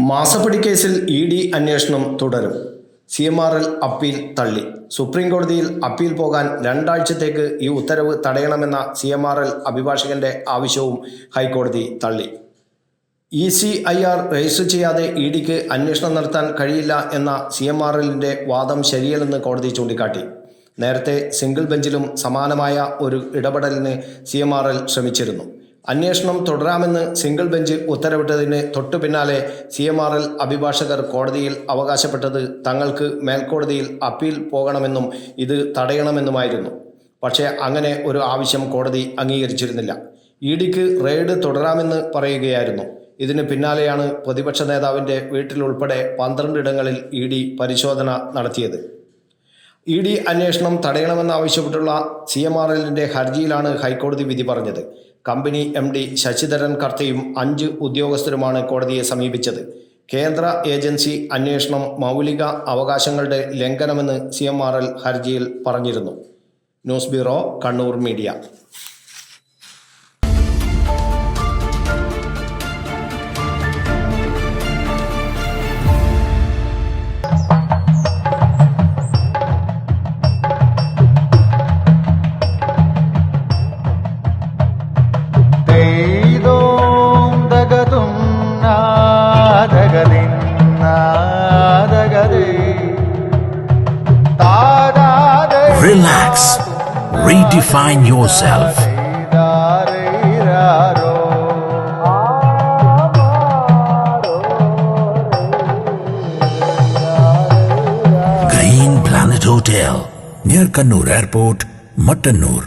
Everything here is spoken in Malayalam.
മാസപ്പടി കേസിൽ ഇ.ഡി. അന്വേഷണം തുടരും. CMRL അപ്പീൽ തള്ളി. സുപ്രീംകോടതിയിൽ അപ്പീൽ പോകാൻ 2 ആഴ്ചത്തേക്ക് ഈ ഉത്തരവ് തടയണമെന്ന CMRL അഭിഭാഷകന്റെ ആവശ്യവും ഹൈക്കോടതി തള്ളി. ECIR രജിസ്റ്റർ ചെയ്യാതെ ഇ.ഡിക്ക് അന്വേഷണം നടത്താൻ കഴിയില്ല എന്ന CMRLന്റെ വാദം ശരിയല്ലെന്ന് കോടതി ചൂണ്ടിക്കാട്ടി. നേരത്തെ സിംഗിൾ ബെഞ്ചിലും സമാനമായ ഒരു ഇടപെടലിന് CMRL ശ്രമിച്ചിരുന്നു. അന്വേഷണം തുടരാമെന്ന് സിംഗിൾ ബെഞ്ച് ഉത്തരവിട്ടതിന് തൊട്ടു പിന്നാലെ CMRL അഭിഭാഷകർ കോടതിയിൽ അവകാശപ്പെട്ടത് തങ്ങൾക്ക് മേൽക്കോടതിയിൽ അപ്പീൽ പോകണമെന്നും ഇത് തടയണമെന്നുമായിരുന്നു. പക്ഷേ അങ്ങനെ ഒരു ആവശ്യം കോടതി അംഗീകരിച്ചിരുന്നില്ല. ഇ.ഡിക്ക് റെയ്ഡ് തുടരാമെന്ന് പറയുകയായിരുന്നു. ഇതിന് പിന്നാലെയാണ് പ്രതിപക്ഷ നേതാവിൻ്റെ വീട്ടിലുൾപ്പെടെ 12 ഇടങ്ങളിൽ ഇ.ഡി. പരിശോധന നടത്തിയത്. ഇ.ഡി. അന്വേഷണം തടയണമെന്നാവശ്യപ്പെട്ടുള്ള CMRLന്റെ ഹർജിയിലാണ് ഹൈക്കോടതി വിധി പറഞ്ഞത്. കമ്പനി MD ശശിധരൻ കർത്തയും 5 ഉദ്യോഗസ്ഥരുമാണ് കോടതിയെ സമീപിച്ചത്. കേന്ദ്ര ഏജൻസി അന്വേഷണം മൗലിക അവകാശങ്ങളുടെ ലംഘനമെന്ന് CMRL ഹർജിയിൽ പറഞ്ഞിരുന്നു. News bureau, Kannur media. Relax. Redefine yourself. Green Planet Hotel, near Kannur Airport, Mattannur.